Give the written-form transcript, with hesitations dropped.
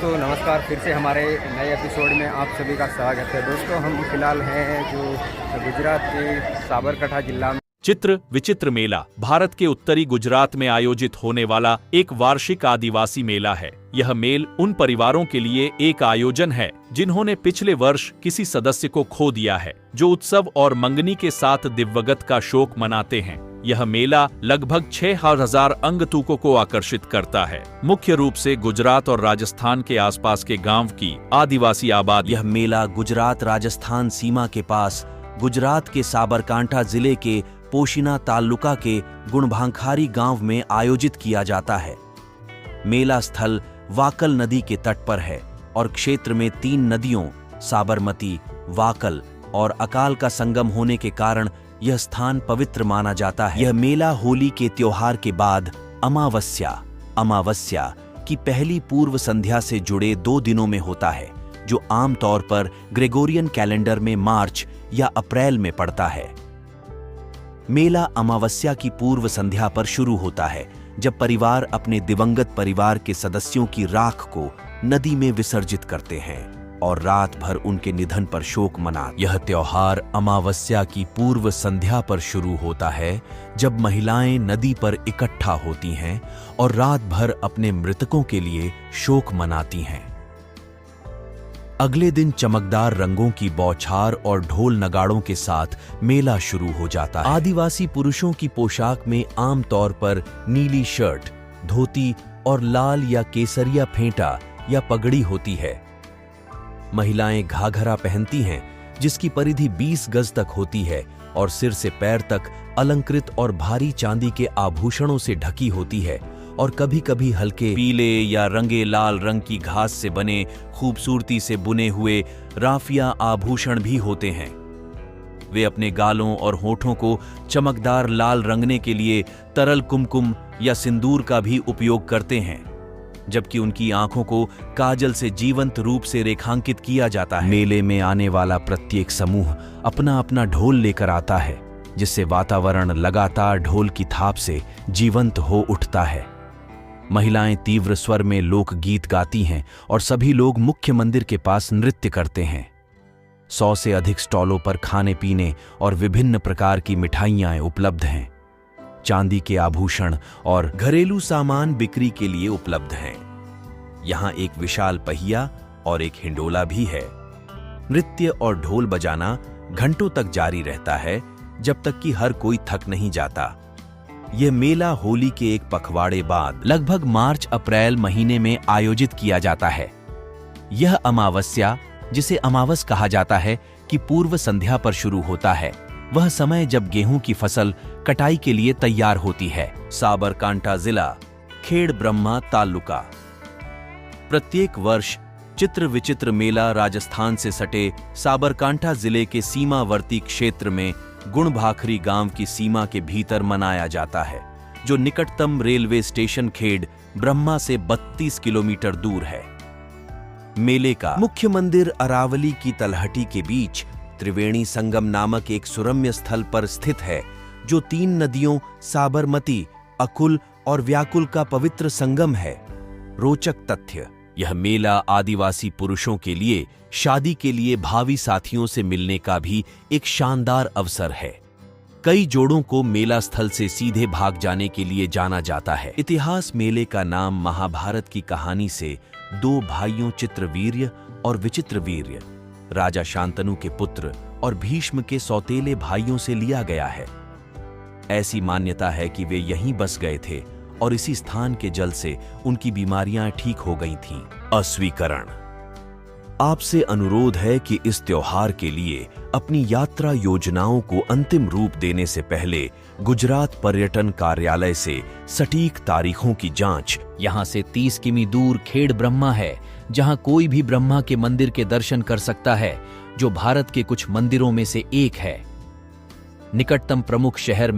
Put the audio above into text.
दोस्तों नमस्कार। फिर से हमारे नए एपिसोड में आप सभी का स्वागत है। दोस्तों हम फिलहाल हैं जो गुजरात के साबरकांठा जिला में चित्र विचित्र मेला भारत के उत्तरी गुजरात में आयोजित होने वाला एक वार्षिक आदिवासी मेला है। यह मेल उन परिवारों के लिए एक आयोजन है जिन्होंने पिछले वर्ष किसी सदस्य को खो दिया है, जो उत्सव और मंगनी के साथ दिवंगत का शोक मनाते हैं। यह मेला लगभग 6000 अंगतुकों को आकर्षित करता है। मुख्य रूप से गुजरात और राजस्थान के आसपास के गांव की आदिवासी आबादी। यह मेला गुजरात राजस्थान सीमा के पास गुजरात के साबरकांठा जिले के पोशिना तालुका के गुणभांखारी गांव में आयोजित किया जाता है। मेला स्थल वाकल नदी के तट पर है और क्षेत्र में 3 नदियों साबरमती, वाकल और अकाल का संगम होने के कारण यह स्थान पवित्र माना जाता है। यह मेला होली के त्योहार के बाद अमावस्या की पहली पूर्व संध्या से जुड़े 2 दिनों में होता है, जो आमतौर पर ग्रेगोरियन कैलेंडर में मार्च या अप्रैल में पड़ता है। मेला अमावस्या की पूर्व संध्या पर शुरू होता है, जब परिवार अपने दिवंगत परिवार के सदस्यों की राख को नदी में विसर्जित करते हैं और रात भर उनके निधन पर शोक मनाते। यह त्योहार अमावस्या की पूर्व संध्या पर शुरू होता है, जब महिलाएं नदी पर इकट्ठा होती हैं और रात भर अपने मृतकों के लिए शोक मनाती हैं। अगले दिन चमकदार रंगों की बौछार और ढोल नगाड़ों के साथ मेला शुरू हो जाता है। आदिवासी पुरुषों की पोशाक में आमतौर पर नीली शर्ट, धोती और लाल या केसरिया फेंटा या पगड़ी होती है। महिलाएं घाघरा पहनती हैं, जिसकी परिधि 20 गज तक होती है और सिर से पैर तक अलंकृत और भारी चांदी के आभूषणों से ढकी होती है, और कभी-कभी हल्के पीले या रंगे लाल रंग की घास से बने खूबसूरती से बुने हुए राफिया आभूषण भी होते हैं। वे अपने गालों और होठों को चमकदार लाल रंगने के लिए तरल कुमकुम या सिंदूर का भी उपयोग करते हैं, जबकि उनकी आंखों को काजल से जीवंत रूप से रेखांकित किया जाता है। मेले में आने वाला प्रत्येक समूह अपना अपना ढोल लेकर आता है, जिससे वातावरण लगातार ढोल की थाप से जीवंत हो उठता है। महिलाएं तीव्र स्वर में लोकगीत गाती हैं और सभी लोग मुख्य मंदिर के पास नृत्य करते हैं। 100 से अधिक स्टॉलों पर खाने पीने और विभिन्न प्रकार की मिठाइयां उपलब्ध हैं। चांदी के आभूषण और घरेलू सामान बिक्री के लिए उपलब्ध हैं। यहां एक विशाल पहिया और एक हिंडोला भी है। नृत्य और ढोल बजाना घंटों तक जारी रहता है, जब तक कि हर कोई थक नहीं जाता। यह मेला होली के एक पखवाड़े बाद लगभग मार्च-अप्रैल महीने में आयोजित किया जाता है। यह अमावस्या, जिसे अमावस कहा जाता है, की पूर्व संध्या पर शुरू होता है। वह समय जब गेहूं की फसल कटाई के लिए तैयार होती है। साबरकांठा जिला, खेड़ ब्रह्मा तालुका। प्रत्येक वर्ष चित्र विचित्र मेला राजस्थान से सटे साबरकांठा जिले के सीमावर्ती क्षेत्र में गुणभाखरी गांव की सीमा के भीतर मनाया जाता है, जो निकटतम रेलवे स्टेशन खेड़ ब्रह्मा से 32 किलोमीटर दूर है। मेले का मुख्य मंदिर अरावली की तलहटी के बीच त्रिवेणी संगम नामक एक सुरम्य स्थल पर स्थित है, जो 3 नदियों साबरमती, अकुल और व्याकुल का पवित्र संगम है। रोचक तथ्य: यह मेला आदिवासी पुरुषों के लिए शादी के लिए भावी साथियों से मिलने का भी एक शानदार अवसर है। कई जोड़ों को मेला स्थल से सीधे भाग जाने के लिए जाना जाता है। इतिहास: मेले का नाम महाभारत की कहानी से 2 भाइयों चित्रवीर्य और विचित्रवीर्य, राजा शांतनु के पुत्र और भीष्म के सौतेले भाइयों से लिया गया है। ऐसी मान्यता है कि वे यहीं बस गए थे और इसी स्थान के जल से उनकी बीमारियां ठीक हो गई थीं। अस्वीकरण: आपसे अनुरोध है कि इस त्योहार के लिए अपनी यात्रा योजनाओं को अंतिम रूप देने से पहले गुजरात पर्यटन कार्यालय से सटीक तारीखों की जांच। यहाँ से 30 किमी दूर खेड़ ब्रह्मा है, जहाँ कोई भी ब्रह्मा के मंदिर के दर्शन कर सकता है, जो भारत के कुछ मंदिरों में से एक है। निकटतम प्रमुख शहर